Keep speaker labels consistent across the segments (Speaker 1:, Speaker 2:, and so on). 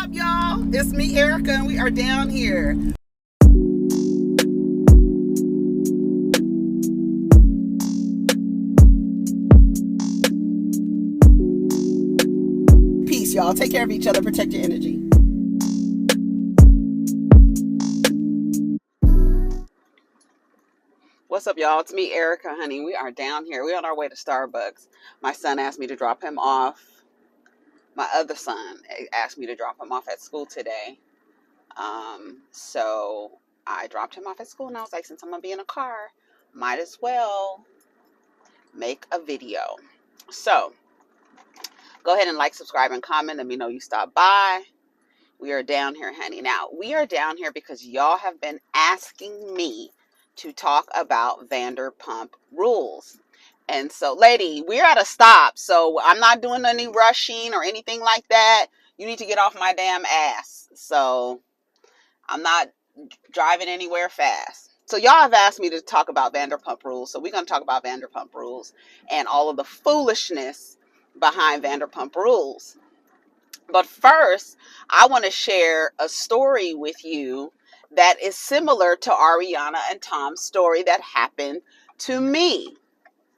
Speaker 1: up, y'all? It's me, Erica, and we are down here. Peace, y'all. Take care of each other. Protect your energy. What's up, y'all? It's me, Erica, honey. We are down here. We're on our way to Starbucks. My son asked me to drop him off. My other son asked me to drop him off at school today. So I dropped him off at school, and I was like, since I'm gonna be in a car, might as well make a video. So go ahead and like, subscribe, and comment. Let me know you stopped by. We are down here, honey. Now, we are down here because y'all have been asking me to talk about Vanderpump Rules. And so, lady, we're at a stop. So I'm not doing any rushing or anything like that. You need to get off my damn ass. So I'm not driving anywhere fast. So y'all have asked me to talk about Vanderpump Rules. So we're going to talk about Vanderpump Rules and all of the foolishness behind Vanderpump Rules. But first, I want to share a story with you that is similar to Ariana and Tom's story that happened to me,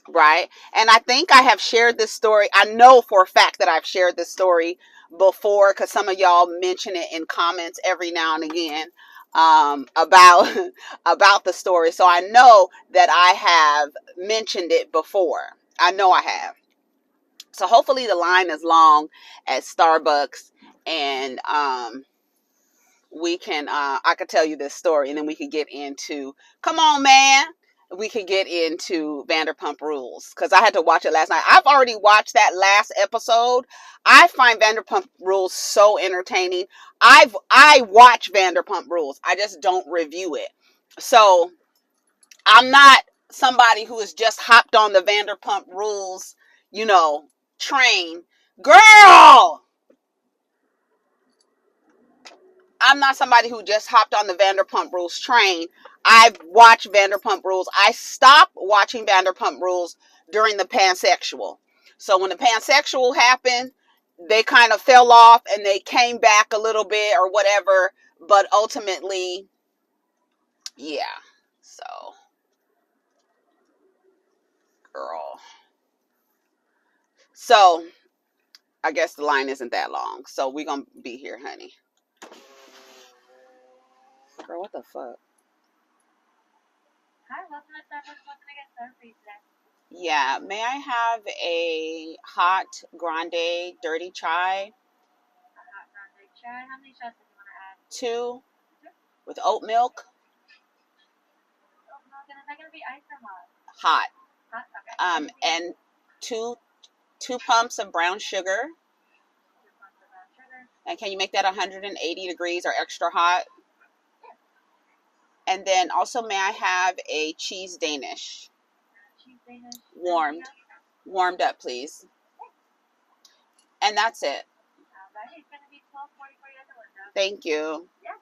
Speaker 1: right? And I think I have shared this story. I know for a fact that I've shared this story before because some of y'all mention it in comments every now and again about about the story. So I know that I have mentioned it before. I know I have. So hopefully the line is long at Starbucks, and we can I could tell you this story, and then we can get into, come on, man, we could get into Vanderpump Rules because I had to watch it last night. I've already watched that last episode. I find Vanderpump Rules so entertaining. I watch Vanderpump Rules. I just don't review it. So I'm not somebody who has just hopped on the Vanderpump Rules, train. Girl! I'm not somebody who just hopped on the Vanderpump Rules train. I've watched Vanderpump Rules. I stopped watching Vanderpump Rules during the pansexual. So when the pansexual happened, they kind of fell off and they came back a little bit or whatever. But ultimately, yeah. So, girl. So, I guess the line isn't that long. So, we're going to be here, honey. Girl, what the fuck?
Speaker 2: Hi, welcome to Starbucks. What can I get served for you today?
Speaker 1: Yeah, may I have a hot grande dirty chai?
Speaker 2: A hot grande chai. How many shots do you want to add?
Speaker 1: 2 with oat milk.
Speaker 2: Oat milk. And is that going to be iced or hot?
Speaker 1: Hot.
Speaker 2: Hot? Okay.
Speaker 1: And two pumps of brown sugar.
Speaker 2: 2 pumps of brown sugar.
Speaker 1: And can you make that 180 degrees or extra hot?
Speaker 2: Yes.
Speaker 1: And then also, may I have a cheese Danish?
Speaker 2: Cheese Danish.
Speaker 1: Warmed up, please. And that's it.
Speaker 2: Alright, it's going to be $12.44 at the window.
Speaker 1: Thank you.
Speaker 2: Yeah.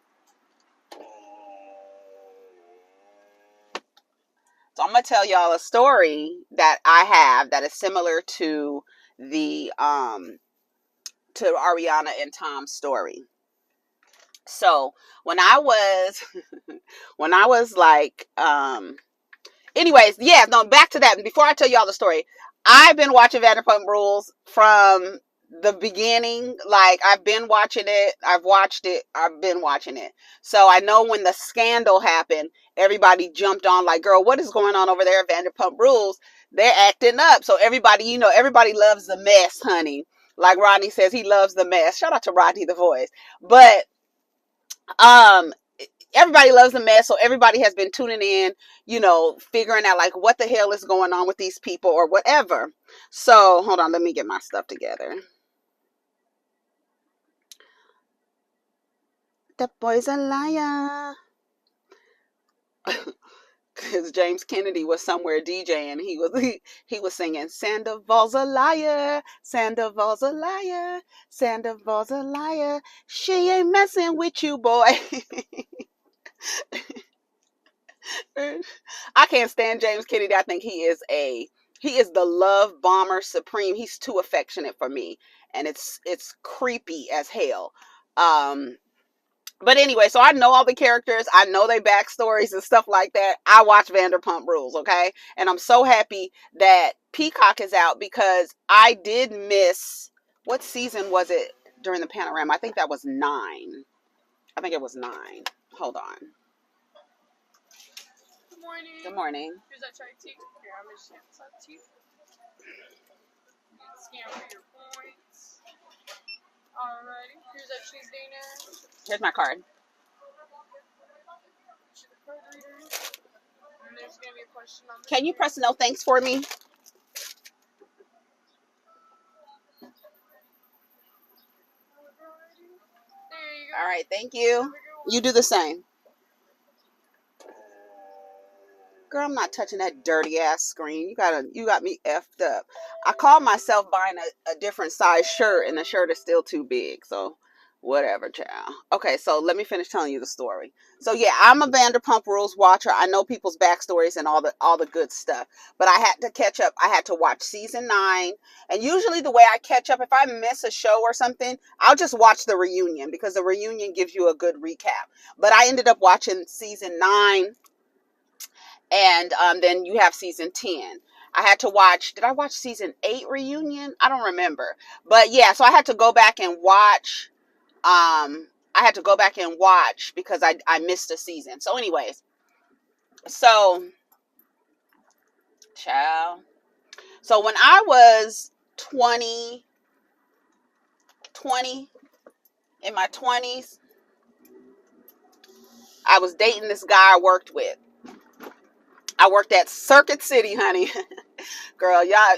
Speaker 1: So I'm gonna tell y'all a story that I have that is similar to the to Ariana and Tom's story. So when I was like anyways, yeah, no, back to that. Before I tell y'all the story, I've been watching Vanderpump Rules from the beginning. Like, I've been watching it. I've been watching it. So I know when the scandal happened, everybody jumped on like, girl, what is going on over there at Vanderpump Rules? They're acting up. So everybody, everybody loves the mess, honey. Like Rodney says, he loves the mess. Shout out to Rodney the Voice. But everybody loves the mess, so everybody has been tuning in, figuring out like what the hell is going on with these people or whatever. So hold on, let me get my stuff together. The boy's a liar. Because James Kennedy was somewhere DJing. He was singing, Sandoval's a liar, Sandoval's a liar, Sandoval's a liar. She ain't messing with you, boy. I can't stand James Kennedy. I think he is the love bomber supreme. He's too affectionate for me, and it's creepy as hell. But anyway, so I know all the characters. I know their backstories and stuff like that. I watch Vanderpump Rules, okay? And I'm so happy that Peacock is out because I did miss, what season was it during the panorama? I think that was 9. I think it was 9. Hold on.
Speaker 2: Good morning.
Speaker 1: Good morning.
Speaker 2: Here's that chai tea. Here, I'm going to stamp some tea. Scan for your points. Alrighty. Here's that cheese dinner.
Speaker 1: Here's my card.
Speaker 2: And there's going to be a question on the
Speaker 1: Can you press no thanks for me?
Speaker 2: There you go.
Speaker 1: All right, thank you. You do the same. Girl, I'm not touching that dirty ass screen. You got me effed up. I called myself buying a different size shirt, and the shirt is still too big. So, whatever, child. Okay, so let me finish telling you the story. So yeah, I'm a Vanderpump Rules watcher. I know people's backstories and all the good stuff. But I had to catch up. I had to watch season 9. And usually the way I catch up, if I miss a show or something, I'll just watch the reunion because the reunion gives you a good recap. But I ended up watching season 9. And then you have season 10. I had to watch, did I watch season 8 reunion? I don't remember. But yeah, so I had to go back and watch. Because I missed a season. So anyways, so, child. So when I was 20, in my 20s, I was dating this guy I worked with. I worked at Circuit City, honey. Girl, y'all,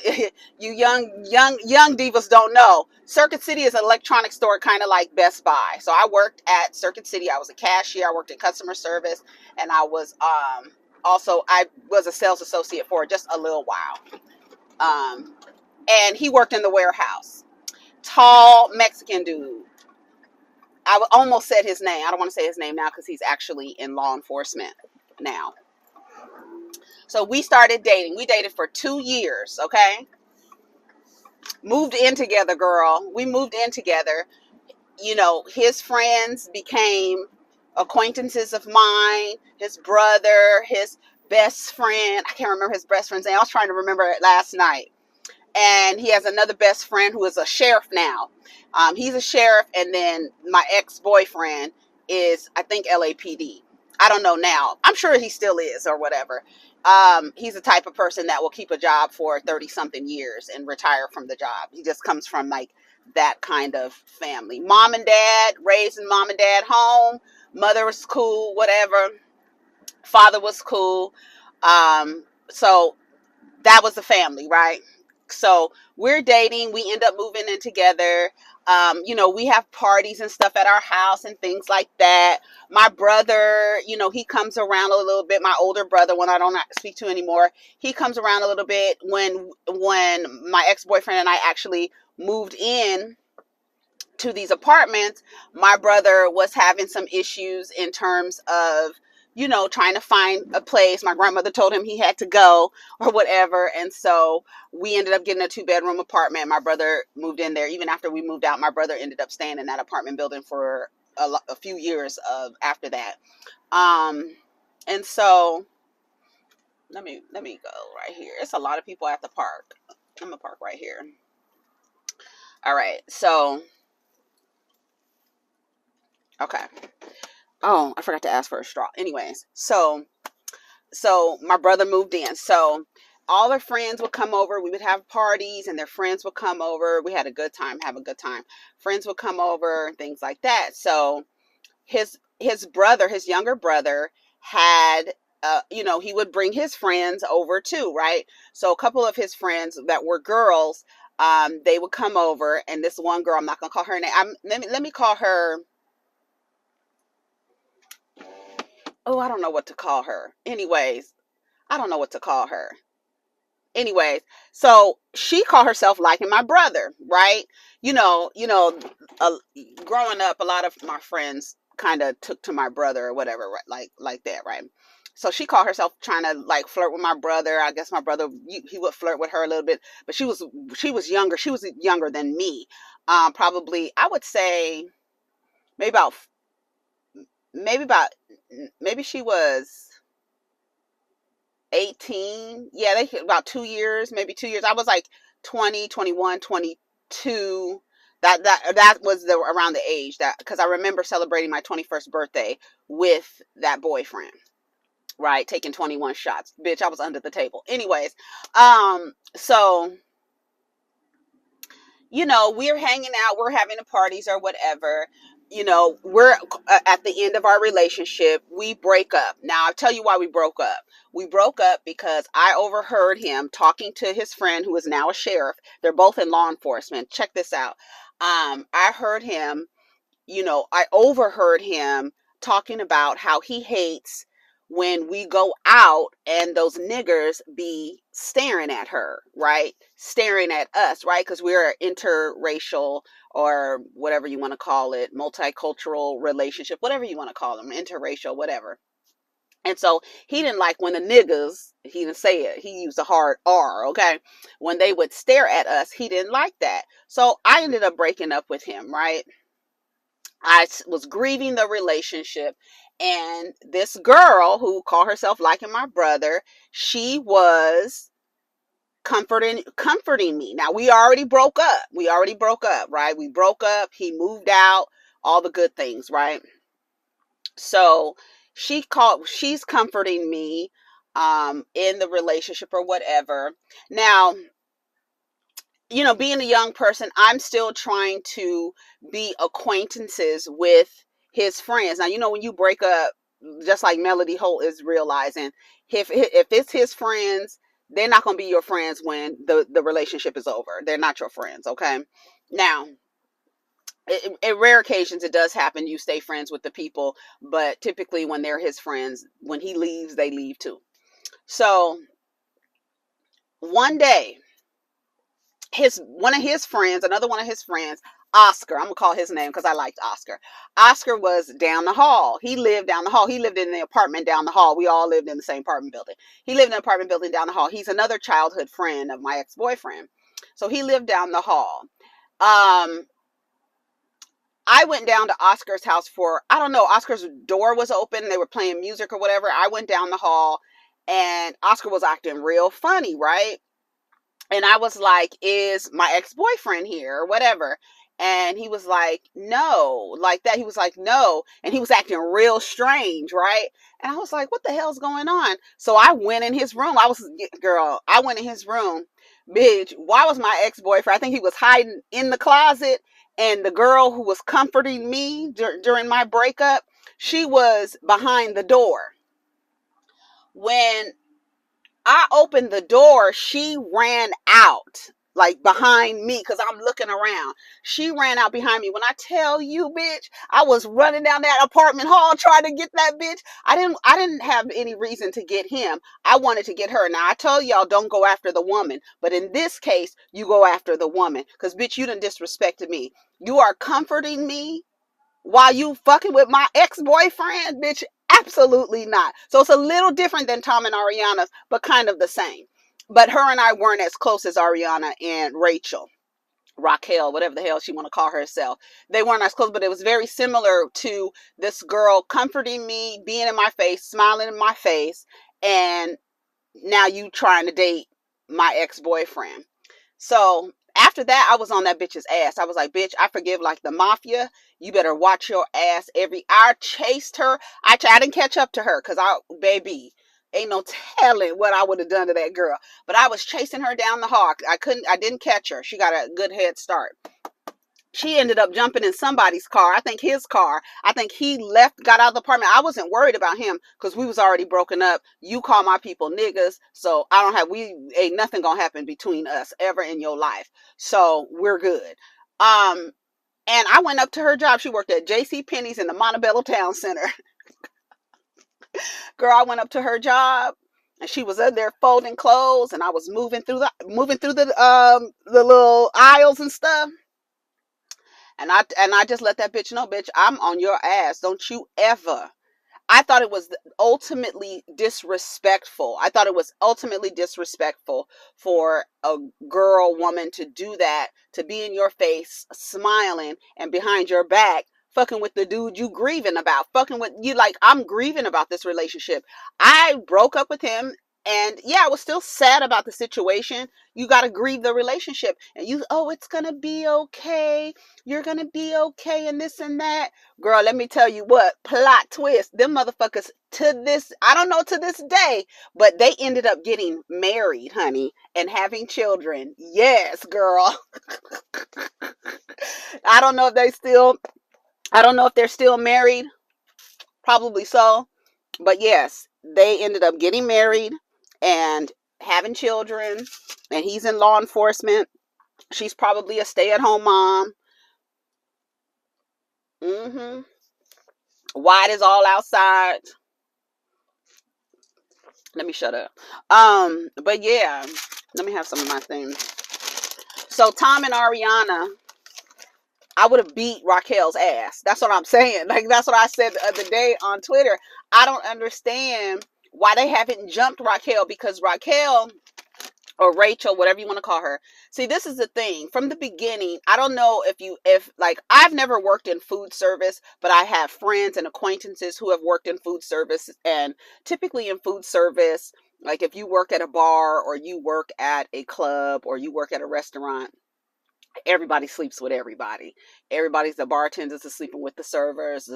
Speaker 1: you young divas don't know. Circuit City is an electronic store, kind of like Best Buy. So I worked at Circuit City. I was a cashier. I worked in customer service, and I was I was a sales associate for just a little while. And he worked in the warehouse. Tall Mexican dude. I almost said his name. I don't want to say his name now because he's actually in law enforcement now. So we started dating. We dated for 2 years, okay? Moved in together, girl. We moved in together. You know, his friends became acquaintances of mine. His brother, his best friend. I can't remember his best friend's name. I was trying to remember it last night. And he has another best friend who is a sheriff now. He's a sheriff, and then my ex-boyfriend is, I think, LAPD. I don't know now. I'm sure he still is or whatever. He's the type of person that will keep a job for 30-something years and retire from the job. He just comes from like that kind of family. Mom and dad, raised in mom and dad home. Mother was cool, whatever. Father was cool. So that was the family, right? So we're dating. We end up moving in together. You know, we have parties and stuff at our house and things like that. My brother, you know, he comes around a little bit. My older brother, when I don't speak to anymore, he comes around a little bit. When my ex-boyfriend and I actually moved in to these apartments, my brother was having some issues in terms of, you know, trying to find a place. My grandmother told him he had to go or whatever. And so we ended up getting a 2-bedroom apartment. My brother moved in there. Even after we moved out, my brother ended up staying in that apartment building for a few years after that. And so let me go right here. It's a lot of people at the park. I'm gonna park right here. All right. So, okay. Oh, I forgot to ask for a straw. Anyways, so my brother moved in. So all their friends would come over. We would have parties and their friends would come over. We had a good time, have a good time. Friends would come over and things like that. So his brother, his younger brother had, you know, he would bring his friends over too, right? So a couple of his friends that were girls, they would come over, and this one girl, I'm not going to call her name. Let me call her. Oh, I don't know what to call her. Anyways, I don't know what to call her. Anyways, so she called herself liking my brother, right? You know, growing up, a lot of my friends kind of took to my brother or whatever, right? Like that, right? So she called herself trying to like flirt with my brother. I guess my brother, he would flirt with her a little bit, but she was younger. She was younger than me. Probably, I would say maybe about maybe about maybe she was 18. Yeah, they about 2 years, maybe 2 years. I was like 20, 21, 22. That was the around the age that, because I remember celebrating my 21st birthday with that boyfriend, right? Taking 21 shots. Bitch, I was under the table. Anyways, so we're hanging out, we're having the parties or whatever. We're at the end of our relationship. We break up. Now, I'll tell you why we broke up. We broke up because I overheard him talking to his friend who is now a sheriff. They're both in law enforcement. Check this out. I heard him, I overheard him talking about how he hates when we go out and those niggers be staring at her, right? Staring at us, right? Because we're an interracial, or whatever you want to call it, multicultural relationship, whatever you want to call them, interracial, whatever. And so he didn't like when the niggas, he didn't say it, he used a hard R, okay? When they would stare at us, he didn't like that. So I ended up breaking up with him, right? I was grieving the relationship, and this girl who called herself liking my brother, she was comforting me. Now, we already broke up. Right? We broke up. He moved out, all the good things, right? So she's comforting me in the relationship or whatever. Now, being a young person, I'm still trying to be acquaintances with his friends. Now, when you break up, just like Melody Holt is realizing, if it's his friends, they're not going to be your friends when the relationship is over. They're not your friends, okay? Now, in rare occasions, it does happen. You stay friends with the people, but typically when they're his friends, when he leaves, they leave too. So one day, another one of his friends, Oscar, I'm gonna call his name because I liked Oscar. Oscar was down the hall. He lived down the hall. He lived in the apartment down the hall. We all lived in the same apartment building. He lived in an apartment building down the hall. He's another childhood friend of my ex-boyfriend. So he lived down the hall. I went down to Oscar's house for, I don't know, Oscar's door was open. They were playing music or whatever. I went down the hall and Oscar was acting real funny, right? And I was like, is my ex-boyfriend here or whatever? And he was like, no, like that. He was like, no. And he was acting real strange, right? And I was like, what the hell's going on? So I went in his room. I went in his room. Bitch, why was my ex-boyfriend? I think he was hiding in the closet. And the girl who was comforting me during my breakup, she was behind the door. When I opened the door, she ran out, like behind me, because I'm looking around. She ran out behind me. When I tell you, bitch, I was running down that apartment hall trying to get that bitch. I didn't have any reason to get him. I wanted to get her. Now, I told y'all don't go after the woman, but in this case, you go after the woman, because bitch, you done disrespected me. You are comforting me while you fucking with my ex-boyfriend, bitch. Absolutely not. So it's a little different than Tom and Ariana's, but kind of the same. But her and I weren't as close as Ariana and Rachel, Raquel, whatever the hell she want to call herself. They weren't as close, but it was very similar to this girl comforting me, being in my face, smiling in my face, and now you trying to date my ex-boyfriend. So after that, I was on that bitch's ass. I was like, bitch, I forgive like the mafia. You better watch your ass. I chased her. I didn't catch up to her because baby, ain't no telling what I would have done to that girl. But I was chasing her down the hall. I didn't catch her. She got a good head start. She ended up jumping in somebody's car. I think his car. I think he got out of the apartment. I wasn't worried about him because we was already broken up. You call my people niggas. So ain't nothing gonna happen between us ever in your life. So we're good. And I went up to her job. She worked at J.C. Penney's in the Montebello Town Center. Girl, I went up to her job and she was in there folding clothes, and I was moving through the little aisles and stuff. And I just let that bitch know, bitch, I'm on your ass. Don't you ever. I thought it was ultimately disrespectful. For a woman to do that, to be in your face, smiling, and behind your back, fucking with the dude you grieving about, fucking with you. Like, I'm grieving about this relationship. I broke up with him, and yeah, I was still sad about the situation. You got to grieve the relationship, and oh, it's gonna be okay, you're gonna be okay, and this and that. Girl, let me tell you what, plot twist, them motherfuckers, to this, I don't know, to this day, but they ended up getting married, honey, and having children. Yes, girl. I don't know if they still, I don't know if they're still married. Probably so. But yes, they ended up getting married and having children. And he's in law enforcement. She's probably a stay-at-home mom. Mm-hmm. White is all outside. Let me shut up. But yeah, let me have some of my things. So Tom and Ariana, I would have beat Raquel's ass. That's what I'm saying. Like, that's what I said the other day on Twitter. I don't understand why they haven't jumped Raquel, because Raquel, or Rachel, whatever you want to call her. See, this is the thing. From the beginning, I don't know if like, I've never worked in food service, but I have friends and acquaintances who have worked in food service. And typically in food service, like if you work at a bar or you work at a club or you work at a restaurant, everybody sleeps with everybody. The bartenders are sleeping with the servers,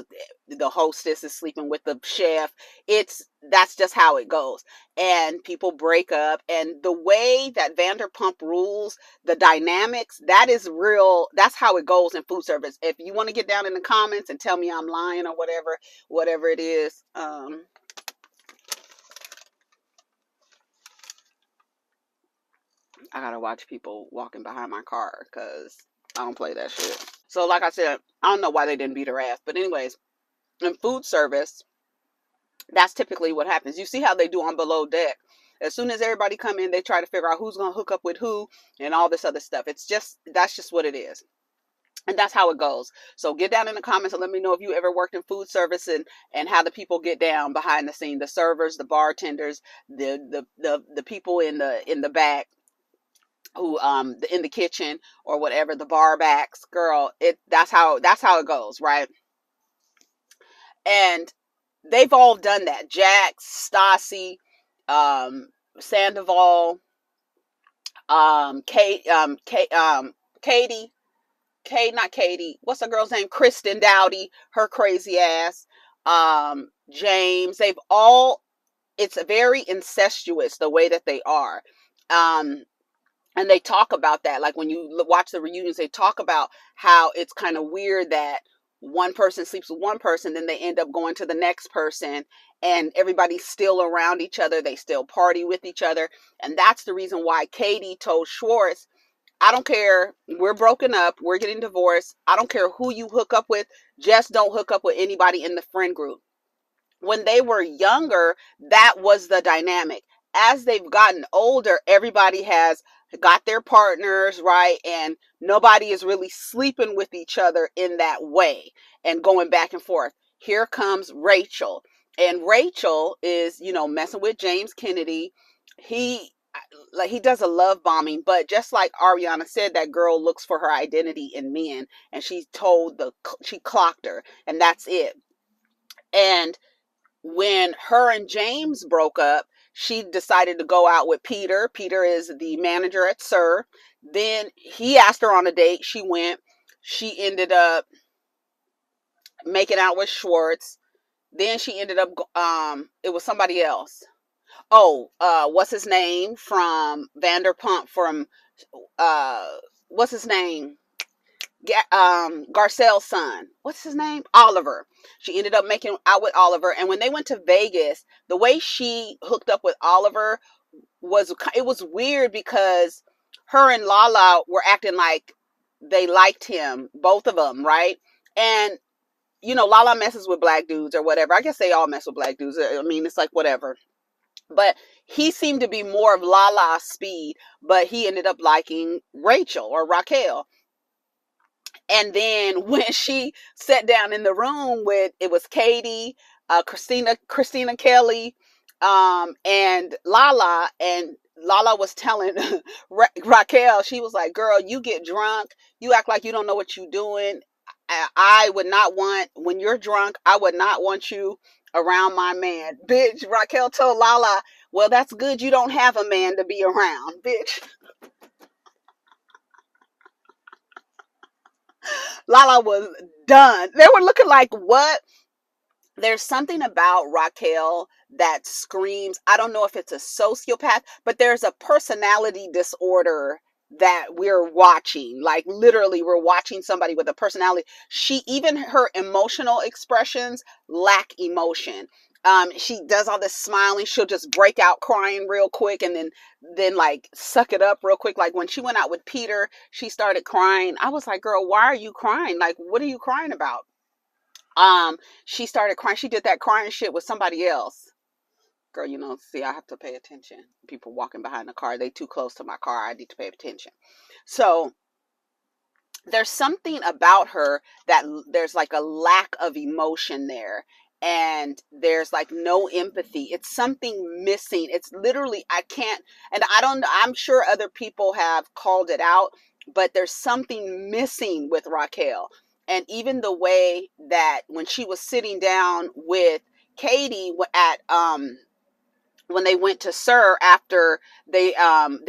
Speaker 1: the hostess is sleeping with the chef. That's just how it goes. And people break up, and the way that Vanderpump rules the dynamics, that is real. That's how it goes in food service. If you want to get down in the comments and tell me I'm lying or whatever it is, I gotta watch people walking behind my car because I don't play that shit. So like I said, I don't know why they didn't beat her ass. But anyways, in food service, that's typically what happens. You see how they do on Below Deck. As soon as everybody come in, they try to figure out who's going to hook up with who and all this other stuff. That's just what it is. And that's how it goes. So get down in the comments and let me know if you ever worked in food service, and how the people get down behind the scene. The servers, the bartenders, the people in the back, who in the kitchen or whatever, the bar backs. Girl, that's how it goes, right? And they've all done that. Jax, Stassi, Sandoval, Katie, not Katie. What's the girl's name? Kristen Dowdy, her crazy ass. James. They've all. It's very incestuous the way that they are. And they talk about that. Like when you watch the reunions, they talk about how it's kind of weird that one person sleeps with one person, then they end up going to the next person, and everybody's still around each other. They still party with each other. And that's the reason why Katie told Schwartz, I don't care. We're broken up. We're getting divorced. I don't care who you hook up with. Just don't hook up with anybody in the friend group. When they were younger, that was the dynamic. As they've gotten older, everybody has got their partners, right? And nobody is really sleeping with each other in that way and going back and forth. Here comes Rachel. And Rachel is, messing with James Kennedy. He does a love bombing, but just like Ariana said, that girl looks for her identity in men, and she clocked her, and that's it. And when her and James broke up, she decided to go out with Peter. Peter is the manager at SUR. Then he asked her on a date. She went. She ended up making out with Schwartz. Then she ended up, it was somebody else. Oh, what's his name from Vanderpump, what's his name? Garcelle's son. What's his name? Oliver. She ended up making out with Oliver. And when they went to Vegas, the way she hooked up with Oliver was weird, because her and Lala were acting like they liked him, both of them, right? And Lala messes with black dudes or whatever. I guess they all mess with black dudes. I mean, it's like whatever. But he seemed to be more of Lala's speed, but he ended up liking Rachel or Raquel. And then when she sat down in the room with, it was Katie, Christina Kelly, and Lala was telling Raquel, she was like, girl, you get drunk, you act like you don't know what you're doing. I would not want, when you're drunk, I would not want you around my man. Bitch, Raquel told Lala, well, that's good you don't have a man to be around, bitch. Lala was done. They were looking like, what? There's something about Raquel that screams, I don't know if it's a sociopath, but there's a personality disorder that we're watching. Like literally we're watching somebody with a personality. Even her emotional expressions lack emotion. She does all this smiling. She'll just break out crying real quick and then like suck it up real quick. Like when she went out with Peter, she started crying. I was like, girl, why are you crying? Like, what are you crying about? She started crying. She did that crying shit with somebody else. Girl, see, I have to pay attention. People walking behind the car, they too close to my car. I need to pay attention. So there's something about her that there's like a lack of emotion there. And there's like no empathy. It's something missing. It's literally, I can't, and I'm sure other people have called it out, but there's something missing with Raquel. And even the way that when she was sitting down with Katie at when they went to Sir after they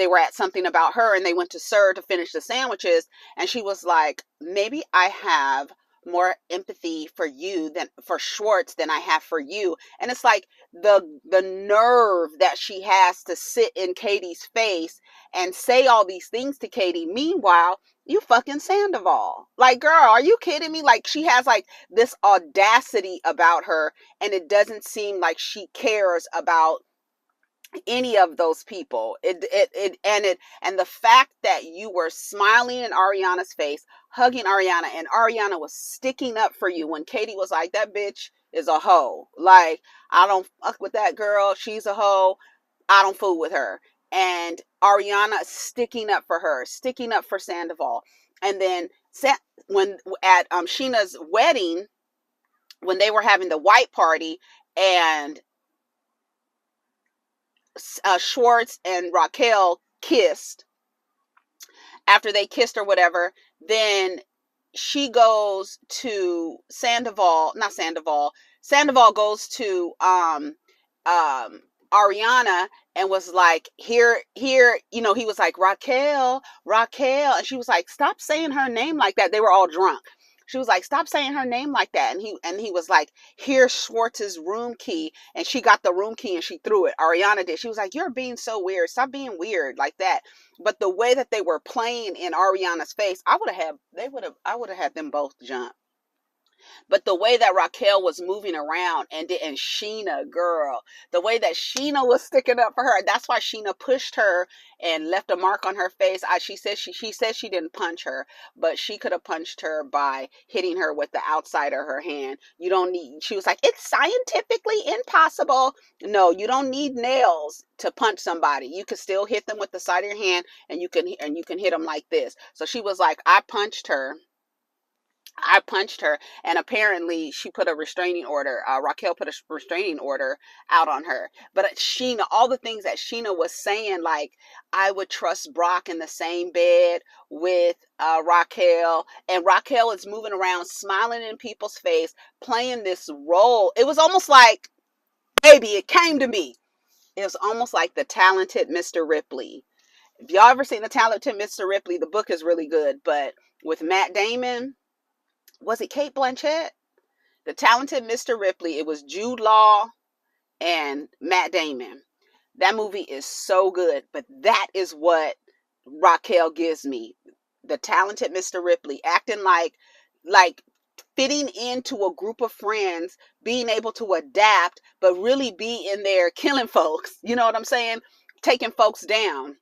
Speaker 1: were at something about her, and they went to Sir to finish the sandwiches, and she was like, maybe I have more empathy for you than for Schwartz than I have for you. And it's like the nerve that she has to sit in Katie's face and say all these things to Katie. Meanwhile, you fucking Sandoval. Like, girl, are you kidding me? Like, she has like this audacity about her, and it doesn't seem like she cares about any of those people. And the fact that you were smiling in Ariana's face, hugging Ariana, and Ariana was sticking up for you when Katie was like, that bitch is a hoe. Like, I don't fuck with that girl. She's a hoe. I don't fool with her. And Ariana sticking up for her, sticking up for Sandoval. And then when at Sheena's wedding, when they were having the white party, and Schwartz and Raquel kissed, after they kissed or whatever, then she goes to Sandoval goes to Ariana and was like, here, he was like, Raquel, and she was like, stop saying her name like that. They were all drunk. She was like, stop saying her name like that. And he was like, here's Schwartz's room key. And she got the room key and she threw it. Ariana did. She was like, you're being so weird. Stop being weird like that. But the way that they were playing in Ariana's face, I would have had them both jump. But the way that Raquel was moving around, and Sheena, girl, the way that Sheena was sticking up for her, that's why Sheena pushed her and left a mark on her face. She said she didn't punch her, but she could have punched her by hitting her with the outside of her hand. You don't need, she was like, it's scientifically impossible. No, you don't need nails to punch somebody. You could still hit them with the side of your hand, and you can hit them like this. So she was like, I punched her, and apparently she put a restraining order. Raquel put a restraining order out on her. But Sheena, all the things that Sheena was saying, like, I would trust Brock in the same bed with Raquel, and Raquel is moving around, smiling in people's face, playing this role. It was almost like, baby, it came to me. It was almost like the talented Mr. Ripley. If y'all ever seen the talented Mr. Ripley, the book is really good. But with Matt Damon, was it Cate Blanchett? The Talented Mr. Ripley. It was Jude Law and Matt Damon. That movie is so good, but that is what Raquel gives me. The Talented Mr. Ripley, acting like fitting into a group of friends, being able to adapt, but really be in there killing folks. You know what I'm saying? Taking folks down.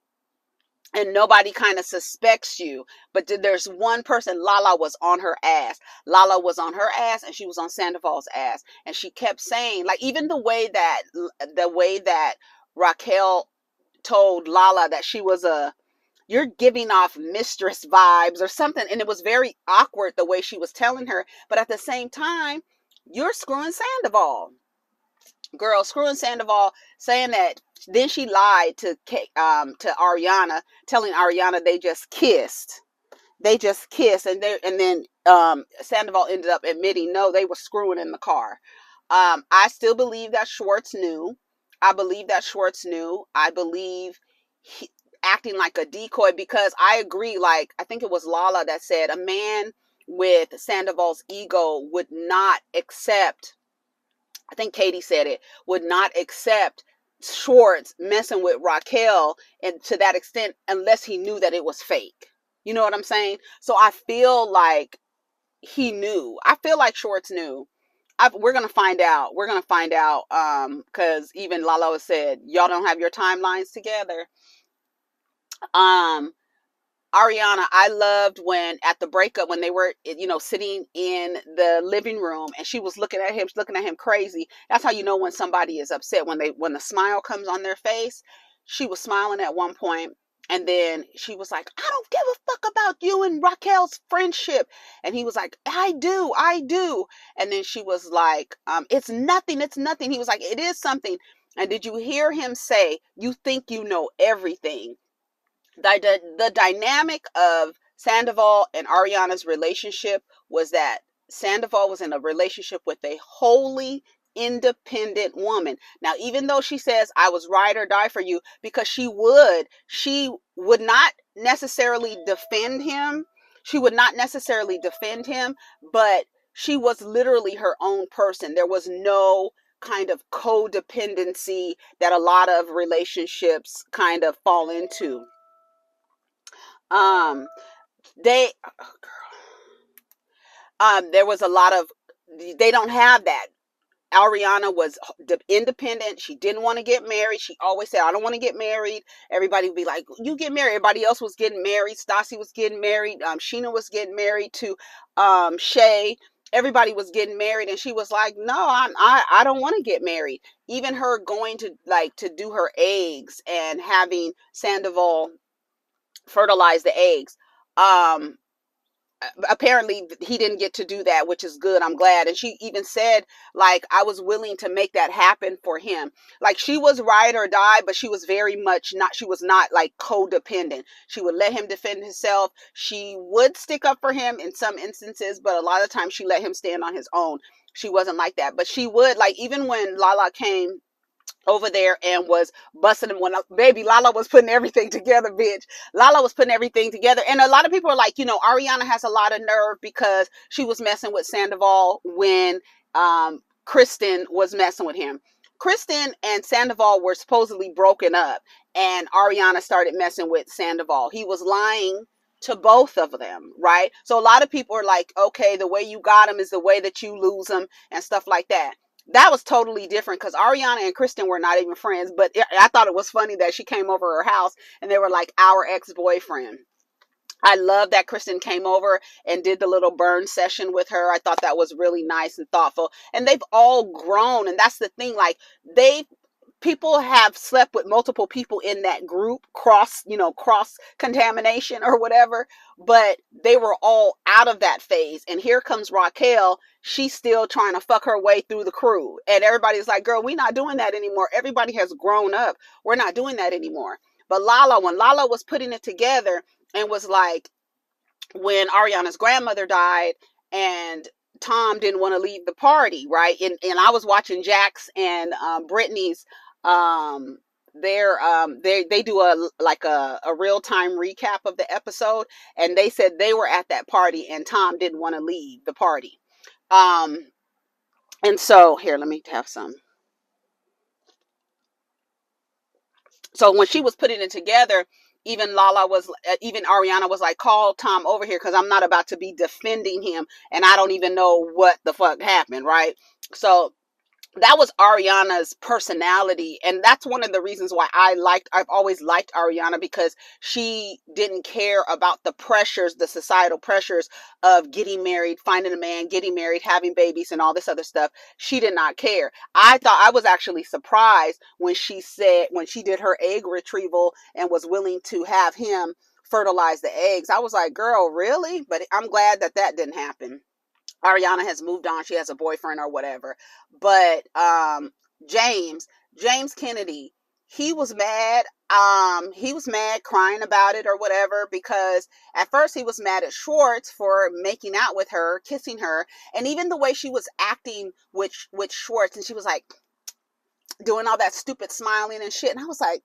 Speaker 1: And nobody kind of suspects you. But there's one person. Lala was on her ass. Lala was on her ass, and she was on Sandoval's ass. And she kept saying, like, even the way that Raquel told Lala that she was you're giving off mistress vibes or something. And it was very awkward the way she was telling her. But at the same time, you're screwing Sandoval. Girl, screwing Sandoval, saying that. Then she lied to Ariana, telling Ariana they just kissed. They just kissed, and then Sandoval ended up admitting no, they were screwing in the car. I still believe that Schwartz knew. I believe that Schwartz knew. I believe he acting like a decoy, because I agree. Like, I think it was Lala that said a man with Sandoval's ego would not accept, I think Katie said it, would not accept Schwartz messing with Raquel, and to that extent, unless he knew that it was fake. You know what I'm saying? So I feel like he knew. I feel like Schwartz knew. We're gonna find out. We're gonna find out. Because even Lala said, y'all don't have your timelines together. Um, Ariana, I loved when at the breakup, when they were, sitting in the living room, and she was looking at him crazy. That's how you know when somebody is upset, when the smile comes on their face. She was smiling at one point, and then she was like, I don't give a fuck about you and Raquel's friendship. And he was like, I do. And then she was like, it's nothing, it's nothing. He was like, it is something. And did you hear him say, you think you know everything? The dynamic of Sandoval and Ariana's relationship was that Sandoval was in a relationship with a wholly independent woman. Now, even though she says, I was ride or die for you, because she would not necessarily defend him. She would not necessarily defend him, but she was literally her own person. There was no kind of codependency that a lot of relationships kind of fall into. um they There was a lot of, they don't have that. Ariana was independent. She didn't want to get married. She always said, I don't want to get married. Everybody would be like, you get married. Everybody else was getting married. Stassi was getting married. Sheena was getting married to Shay. Everybody was getting married, and she was like, no, I don't want to get married. Even her going to do her eggs and having Sandoval fertilize the eggs. Um, Apparently he didn't get to do that, which is good. I'm glad. And she even said, like, I was willing to make that happen for him. Like, she was ride or die, but she was very much not, she was not like codependent. She would let him defend himself. She would stick up for him in some instances, but a lot of times she let him stand on his own. She wasn't like that, but she would, like, even when Lala came over there and was busting them, when baby Lala was putting everything together, bitch. Lala was putting everything together. And a lot of people are like, Ariana has a lot of nerve because she was messing with Sandoval when Kristen was messing with him. Kristen and Sandoval were supposedly broken up, and Ariana started messing with Sandoval. He was lying to both of them, right? So a lot of people are like, okay, the way you got him is the way that you lose him, and stuff like that. That was totally different, because Ariana and Kristen were not even friends. But I thought it was funny that she came over her house and they were like, our ex-boyfriend. I love that Kristen came over and did the little burn session with her. I thought that was really nice and thoughtful. And they've all grown. And that's the thing. Like, people have slept with multiple people in that group, cross contamination or whatever, but they were all out of that phase. And here comes Raquel. She's still trying to fuck her way through the crew. And everybody's like, girl, we're not doing that anymore. Everybody has grown up. We're not doing that anymore. But when Lala was putting it together and was like, when Ariana's grandmother died and Tom didn't want to leave the party, right? And I was watching Jax and Brittany's they do a real-time recap of the episode, and they said they were at that party and Tom didn't want to leave the party. And so here, let me have some. So when she was putting it together, even Ariana was like, call Tom over here, because I'm not about to be defending him and I don't even know what the fuck happened, right? So that was Ariana's personality, and that's one of the reasons why I've always liked Ariana, because she didn't care about the pressures, the societal pressures of getting married, finding a man, getting married, having babies, and all this other stuff. She did not care. I was actually surprised when she did her egg retrieval and was willing to have him fertilize the eggs. I was like, girl, really? But I'm glad that didn't happen. Ariana has moved on. She has a boyfriend or whatever. But James Kennedy, he was mad. he was mad, crying about it or whatever, because at first he was mad at Schwartz for making out with her, kissing her, and even the way she was acting with Schwartz, and she was like doing all that stupid smiling and shit, and I was like,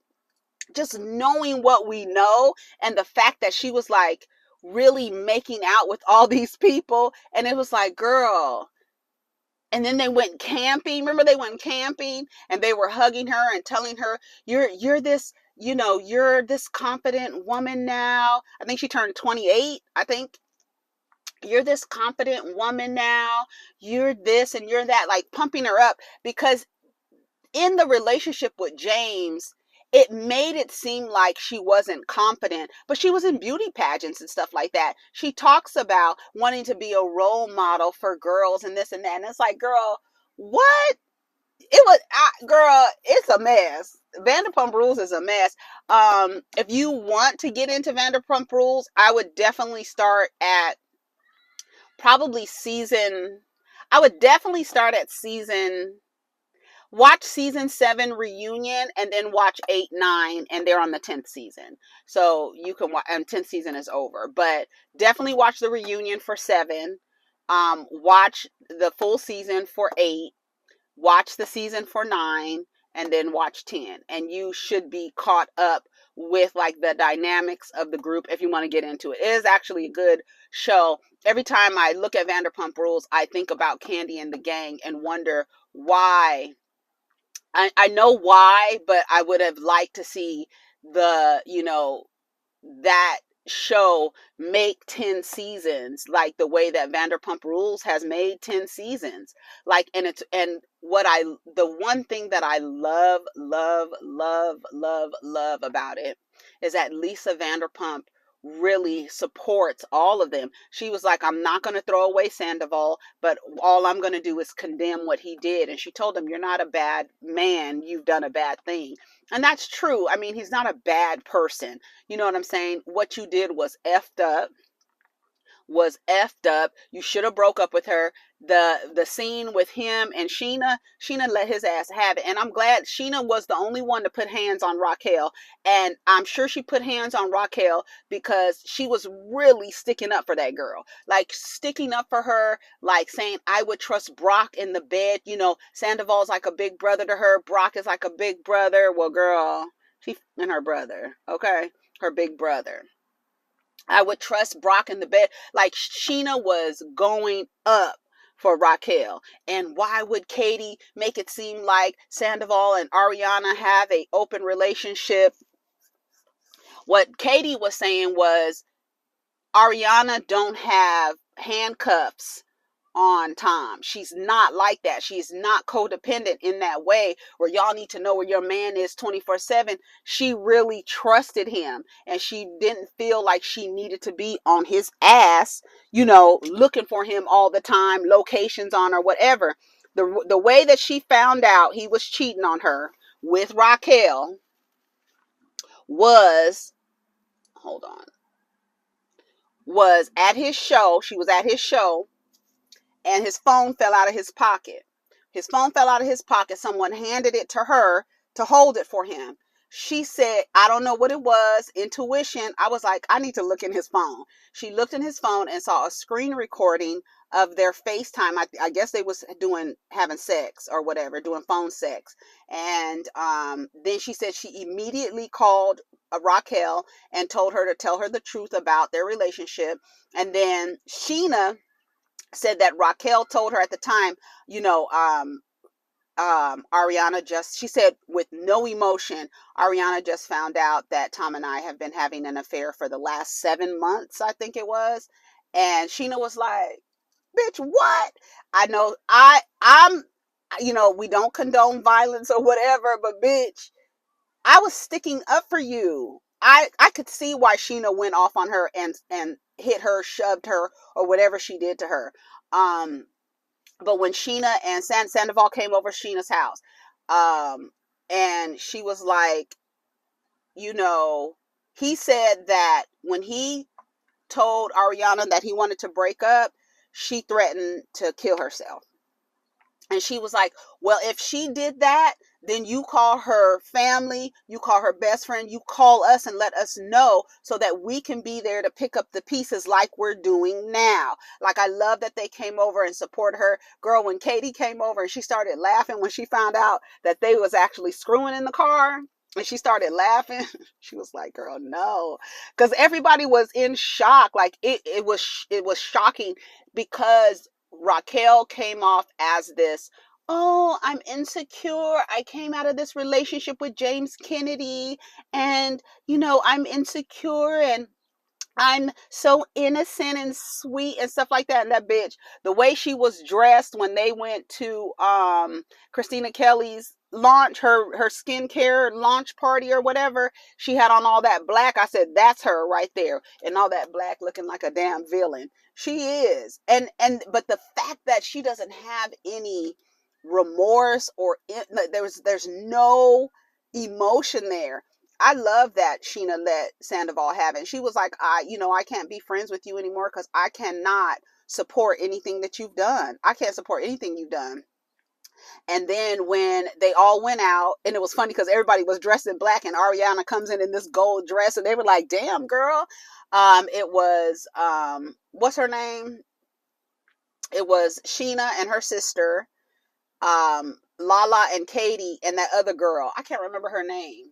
Speaker 1: just knowing what we know, and the fact that she was like really making out with all these people, and it was like, girl. And then they went camping. Remember, they went camping and they were hugging her and telling her, you're this, you're this confident woman now. I think she turned 28. I think you're this confident woman now. You're this and you're that, like pumping her up, because in the relationship with James, it made it seem like she wasn't confident, but she was in beauty pageants and stuff like that. She talks about wanting to be a role model for girls and this and that. And it's like, girl, what? Girl, it's a mess. Vanderpump Rules is a mess. If you want to get into Vanderpump Rules, I would definitely start at probably I would definitely start at watch season 7 reunion, and then watch 8, 9, and they're on the 10th season. So you can watch, and 10th season is over, but definitely watch the reunion for 7. Watch the full season for 8, watch the season for 9, and then watch 10. And you should be caught up with like the dynamics of the group if you want to get into it. It is actually a good show. Every time I look at Vanderpump Rules, I think about Candy and the gang and wonder why. I know why, but I would have liked to see that show make 10 seasons, like the way that Vanderpump Rules has made 10 seasons. Like, the one thing that I love, love, love, love, love about it is that Lisa Vanderpump really supports all of them. She was like, I'm not going to throw away Sandoval, but all I'm going to do is condemn what he did. And she told him, you're not a bad man. You've done a bad thing. And that's true. I mean, he's not a bad person. You know what I'm saying? What you did was effed up. You should have broke up with her. The scene with him and Sheena let his ass have it. And I'm glad Sheena was the only one to put hands on Raquel. And I'm sure she put hands on Raquel because she was really sticking up for that girl. Like sticking up for her, like saying, I would trust Brock in the bed. Sandoval's like a big brother to her. Brock is like a big brother. Well, girl, she and her brother, okay? Her big brother. I would trust Brock in the bed. Like Sheena was going up for Raquel. And why would Katie make it seem like Sandoval and Ariana have an open relationship? What Katie was saying was Ariana don't have handcuffs on Tom. She's not like that. She's not codependent in that way where y'all need to know where your man is 24/7. She really trusted him, and she didn't feel like she needed to be on his ass, looking for him all the time, locations on or whatever. The way that she found out he was cheating on her with Raquel was, hold on, was at his show. She was at his show, and his phone fell out of his pocket. His phone fell out of his pocket. Someone handed it to her to hold it for him. She said, I don't know what it was. Intuition. I was like, I need to look in his phone. She looked in his phone and saw a screen recording of their FaceTime. I guess they was having sex or whatever, doing phone sex. And then she said she immediately called Raquel and told her to tell her the truth about their relationship. And then Sheena said that Raquel told her at the time, she said with no emotion, Ariana just found out that Tom and I have been having an affair for the last 7 months, I think it was. And Sheena was like, bitch, what? I know I'm we don't condone violence or whatever, but bitch, I was sticking up for you. I could see why Sheena went off on her and hit her, shoved her, or whatever she did to her. But when Sheena and Sandoval came over Sheena's house, and she was like, he said that when he told Ariana that he wanted to break up, she threatened to kill herself. And she was like, well, if she did that, then you call her family, you call her best friend, you call us and let us know so that we can be there to pick up the pieces like we're doing now. Like, I love that they came over and support her. Girl, when Katie came over and she started laughing when she found out that they was actually screwing in the car, and she started laughing, she was like, girl, no. Because everybody was in shock. Like, it was shocking because Raquel came off as this, oh, I'm insecure. I came out of this relationship with James Kennedy, and, I'm insecure, and I'm so innocent and sweet and stuff like that. And that bitch, the way she was dressed when they went to Christina Kelly's launch, her skincare launch party or whatever, she had on all that black. I said, that's her right there. And all that black, looking like a damn villain. She is. But the fact that she doesn't have any remorse or there's no emotion there. I love that Sheena let Sandoval have it. And she was like, I can't be friends with you anymore because I cannot support anything that you've done. I can't support anything you've done. And then when they all went out, and it was funny because everybody was dressed in black, and Ariana comes in this gold dress, and they were like, damn, girl. It was, what's her name? It was Sheena and her sister, Lala and Katie, and that other girl. I can't remember her name.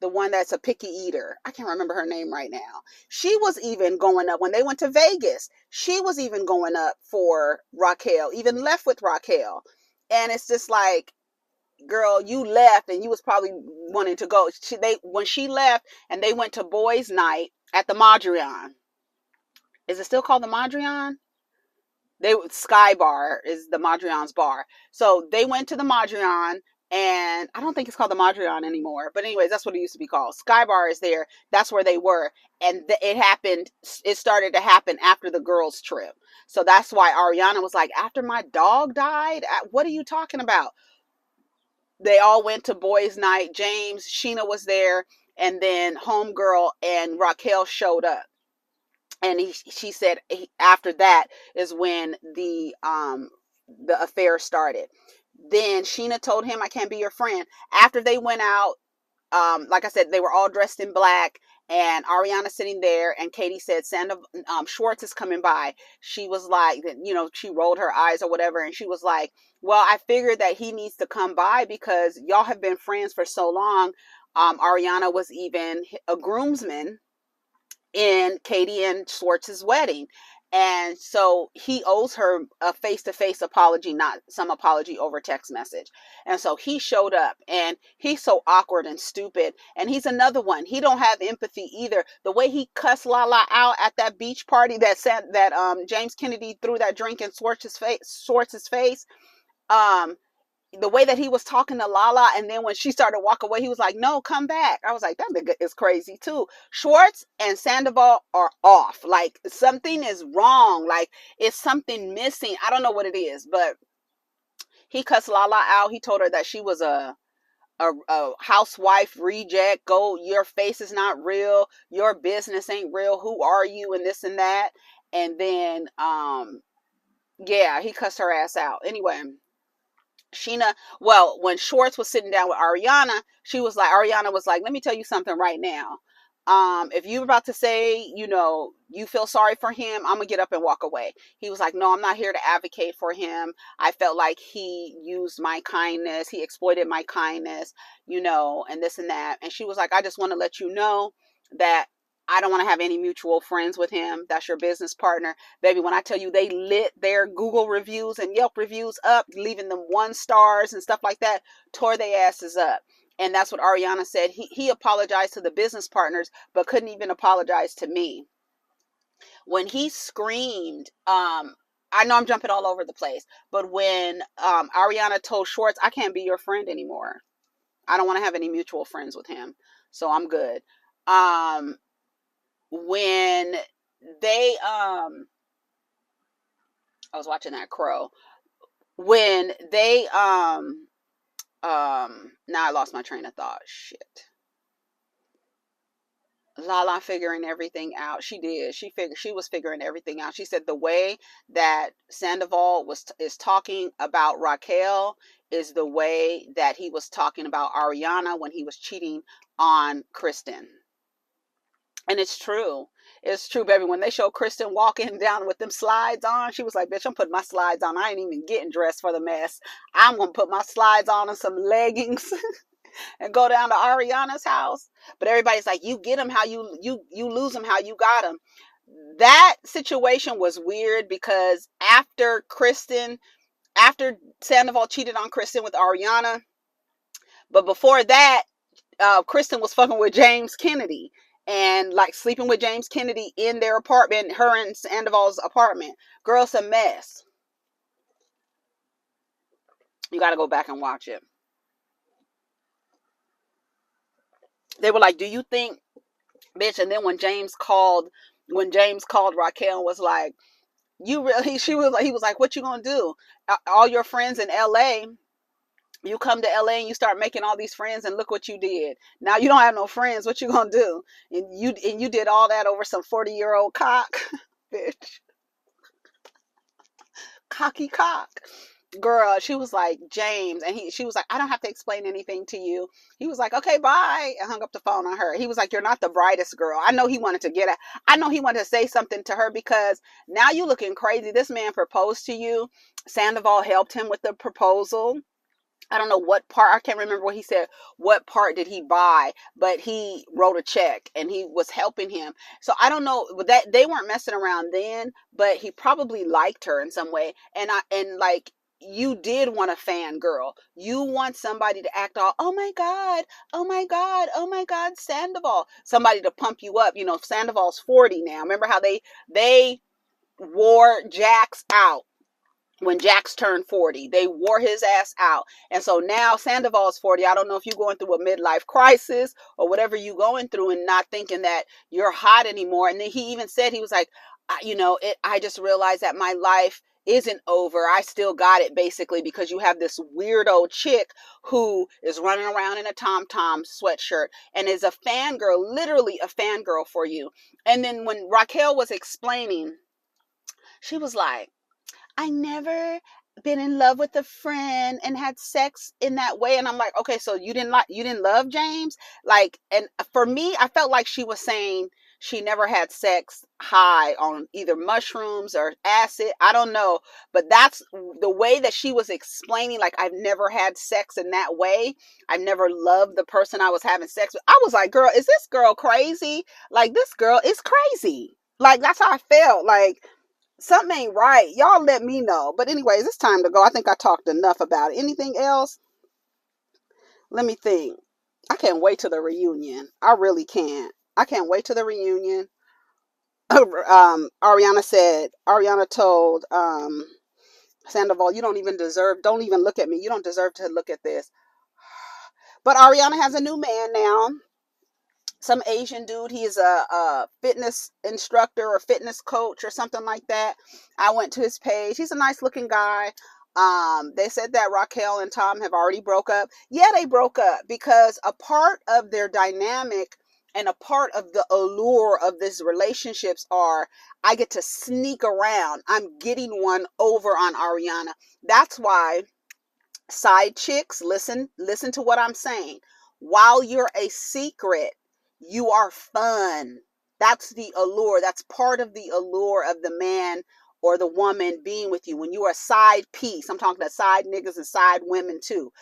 Speaker 1: The one that's a picky eater. I can't remember her name right now. She was even going up when they went to Vegas. She was even going up for Raquel, even left with Raquel. And it's just like, girl, you left and you was probably wanting to go. When she left and they went to boys' night at the Madrion. Is it still called the Madrion? Sky Bar is the Madrion's bar. So they went to the Madrion, and I don't think it's called the Madrion anymore. But anyways, that's what it used to be called. Sky Bar is there. That's where they were. And it started to happen after the girls' trip. So that's why Ariana was like, after my dog died? What are you talking about? They all went to boys' night. James, Sheena was there, and then Homegirl and Raquel showed up. And she said after that is when the affair started. Then Sheena told him, I can't be your friend. After they went out, like I said, they were all dressed in black, and Ariana sitting there, and Katie said, Schwartz is coming by. She was like, she rolled her eyes or whatever, and she was like, well, I figured that he needs to come by because y'all have been friends for so long. Ariana was even a groomsman in Katie and Schwartz's wedding. And so he owes her a face-to-face apology, not some apology over text message. And so he showed up, and he's so awkward and stupid. And he's another one. He don't have empathy either. The way he cussed Lala out at that beach party that James Kennedy threw that drink in Schwartz's face. The way that he was talking to Lala, and then when she started walking away, he was like, no, come back. I was like, that nigga is crazy too. Schwartz and Sandoval are off. Like, something is wrong. Like, it's something missing. I don't know what it is, but he cussed Lala out. He told her that she was a housewife reject. Go, your face is not real. Your business ain't real. Who are you? And this and that. And then, yeah, he cussed her ass out. Anyway, when Schwartz was sitting down with Ariana was like, let me tell you something right now. If you're about to say, you feel sorry for him, I'm gonna get up and walk away. He was like, no, I'm not here to advocate for him. I felt like he used my kindness. He exploited my kindness, and this and that. And she was like, I just want to let you know that I don't want to have any mutual friends with him. That's your business partner. Baby, when I tell you they lit their Google reviews and Yelp reviews up, leaving them 1 stars and stuff like that, tore their asses up. And that's what Ariana said. He apologized to the business partners, but couldn't even apologize to me. When he screamed, I know I'm jumping all over the place, but when Ariana told Schwartz, I can't be your friend anymore. I don't want to have any mutual friends with him. So I'm good. When they I was watching that Crow. When they now I lost my train of thought. Shit. Lala figuring everything out. She did. She was figuring everything out. She said the way that Sandoval is talking about Raquel is the way that he was talking about Ariana when he was cheating on Kristen. And it's true. It's true, baby. When they show Kristen walking down with them slides on, she was like, bitch, I'm putting my slides on. I ain't even getting dressed for the mess. I'm going to put my slides on and some leggings and go down to Ariana's house. But everybody's like, you get them how you lose them how you got them. That situation was weird because after Sandoval cheated on Kristen with Ariana, but before that, Kristen was fucking with James Kennedy and like sleeping with James Kennedy in their apartment, her and Sandoval's apartment. Girl's a mess. You got to go back and watch it. They were like, do you think, bitch? And then when James called Raquel and was like, you really, he was like, what you gonna do? All your friends in LA, you come to LA and you start making all these friends, and look what you did. Now you don't have no friends. What you gonna do? And you did all that over some 40-year-old cock, bitch. Cocky cock. Girl, she was like, James, and she was like, I don't have to explain anything to you. He was like, okay, bye, and hung up the phone on her. He was like, you're not the brightest girl. I know he wanted to say something to her because now you looking crazy. This man proposed to you. Sandoval helped him with the proposal. I don't know what part, I can't remember what he said, what part did he buy, but he wrote a check and he was helping him. So I don't know, but that they weren't messing around then, but he probably liked her in some way. And like, you did want a fan girl. You want somebody to act all, oh my God, oh my God, oh my God, Sandoval. Somebody to pump you up. You know, Sandoval's 40 now. Remember how they wore Jax out when Jax turned 40. They wore his ass out. And so now Sandoval's 40. I don't know if you're going through a midlife crisis or whatever you're going through and not thinking that you're hot anymore. And then he even said, he was like, I just realized that my life isn't over. I still got it, basically, because you have this weirdo chick who is running around in a Tom Tom sweatshirt and is a fangirl, literally a fangirl for you. And then when Raquel was explaining, she was like, I never been in love with a friend and had sex in that way. And I'm like, okay, so you didn't love James? Like, and for me, I felt like she was saying she never had sex high on either mushrooms or acid. I don't know. But that's the way that she was explaining, like, I've never had sex in that way. I've never loved the person I was having sex with. I was like, girl, is this girl crazy? Like, this girl is crazy. Like, that's how I felt. Like, something ain't right. Y'all let me know. But anyways, it's time to go. I think I talked enough about it. Anything else? Let me think. I can't wait to the reunion. I really can't. I can't wait to the reunion. Ariana told Sandoval, you don't even look at me. You don't deserve to look at this. But Ariana has a new man now. Some Asian dude. He is a fitness instructor or fitness coach or something like that. I went to his page. He's a nice looking guy. They said that Raquel and Tom have already broke up. Yeah, they broke up because a part of their dynamic and a part of the allure of these relationships are, I get to sneak around. I'm getting one over on Ariana. That's why side chicks, listen to what I'm saying. While you're a secret, you are fun. That's the allure. That's part of the allure of the man or the woman being with you. When you are a side piece, I'm talking to side niggas and side women too.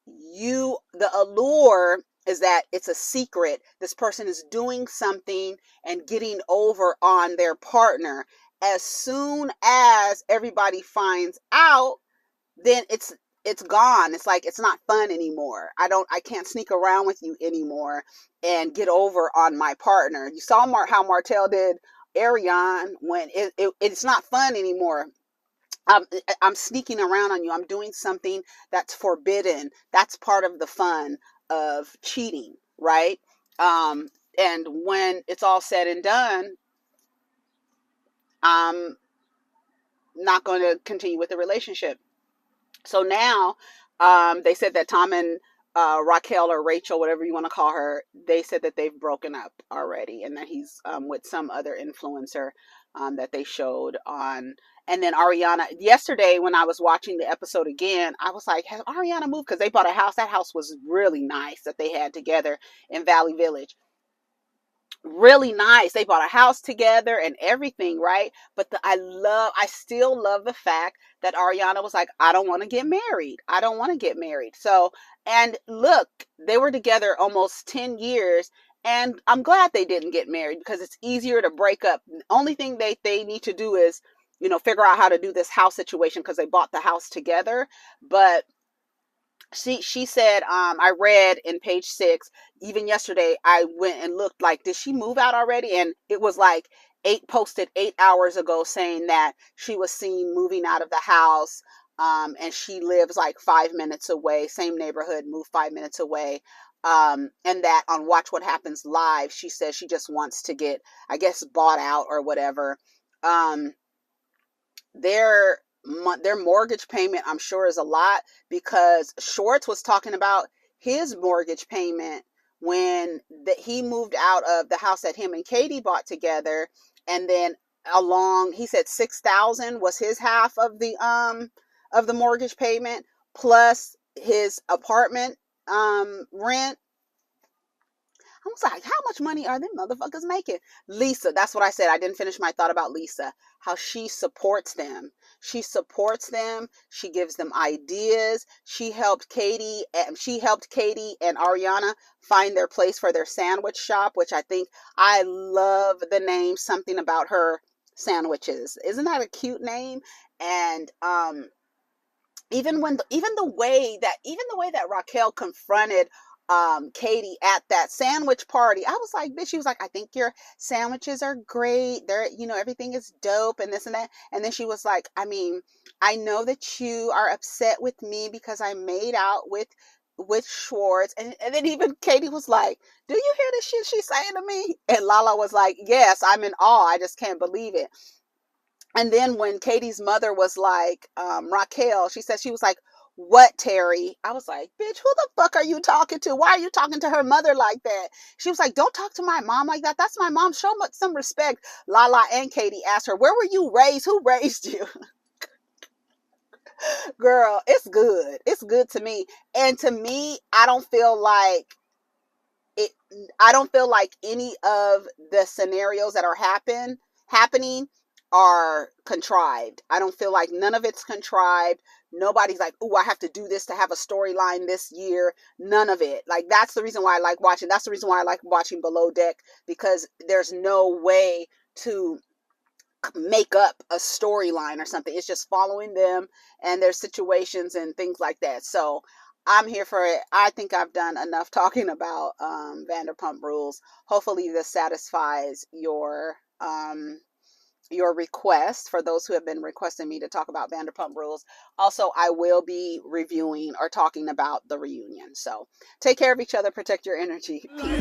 Speaker 1: The allure is that it's a secret. This person is doing something and getting over on their partner. As soon as everybody finds out, then it's gone. It's like, it's not fun anymore. I can't sneak around with you anymore and get over on my partner. You saw how Martell did Ariane when it's not fun anymore. I'm sneaking around on you. I'm doing something that's forbidden. That's part of the fun of cheating, right? And when it's all said and done, I'm not going to continue with the relationship. So now, they said that Tom and Raquel or Rachel, whatever you want to call her, they said that they've broken up already, and that he's with some other influencer that they showed on. And then Ariana, yesterday when I was watching the episode again, I was like, has Ariana moved? Because they bought a house. That house was really nice that they had together in Valley Village. Really nice. They bought a house together and everything, right? But I still love the fact that Ariana was like, I don't want to get married. I don't want to get married. So, and look, they were together almost 10 years. And I'm glad they didn't get married because it's easier to break up. The only thing they need to do is, figure out how to do this house situation because they bought the house together. But she said, I read in page 6, even yesterday I went and looked, like, did she move out already? And it was like posted 8 hours ago saying that she was seen moving out of the house. And she lives like 5 minutes away, same neighborhood, moved 5 minutes away. And that on Watch What Happens Live, she says she just wants to get, I guess, bought out or whatever. Their mortgage payment, I'm sure, is a lot, because Schwartz was talking about his mortgage payment when he moved out of the house that him and Katie bought together, and then he said $6,000 was his half of the mortgage payment plus his apartment rent. I was like, how much money are them motherfuckers making? Lisa, that's what I said. I didn't finish my thought about Lisa, how she supports them. She supports them. She gives them ideas. She helped Katie and Ariana find their place for their sandwich shop, which I love the name, something about her sandwiches. Isn't that a cute name? And even the way that Raquel confronted Katie at that sandwich party, I was like, bitch, she was like, I think your sandwiches are great. They're, everything is dope and this and that. And then she was like, I mean, I know that you are upset with me because I made out with Schwartz. And then even Katie was like, do you hear the shit she's saying to me? And Lala was like, yes, I'm in awe. I just can't believe it. And then when Katie's mother was like, Raquel, she was like, what, Terry? I was like, bitch, who the fuck are you talking to? Why are you talking to her mother like that? She was like, don't talk to my mom like that. That's my mom. Show some respect. Lala and Katie asked her, where were you raised? Who raised you? Girl, it's good. It's good to me. And to me, I don't feel like any of the scenarios that are happening are contrived. I don't feel like none of it's contrived. Nobody's like, oh, I have to do this to have a storyline this year. None of it. Like, that's the reason why I like watching. That's the reason why I like watching Below Deck, because there's no way to make up a storyline or something. It's just following them and their situations and things like that. So I'm here for it. I think I've done enough talking about Vanderpump Rules. Hopefully this satisfies your request, for those who have been requesting me to talk about Vanderpump Rules. Also, I will be reviewing or talking about the reunion. So take care of each other, protect your energy. Peace.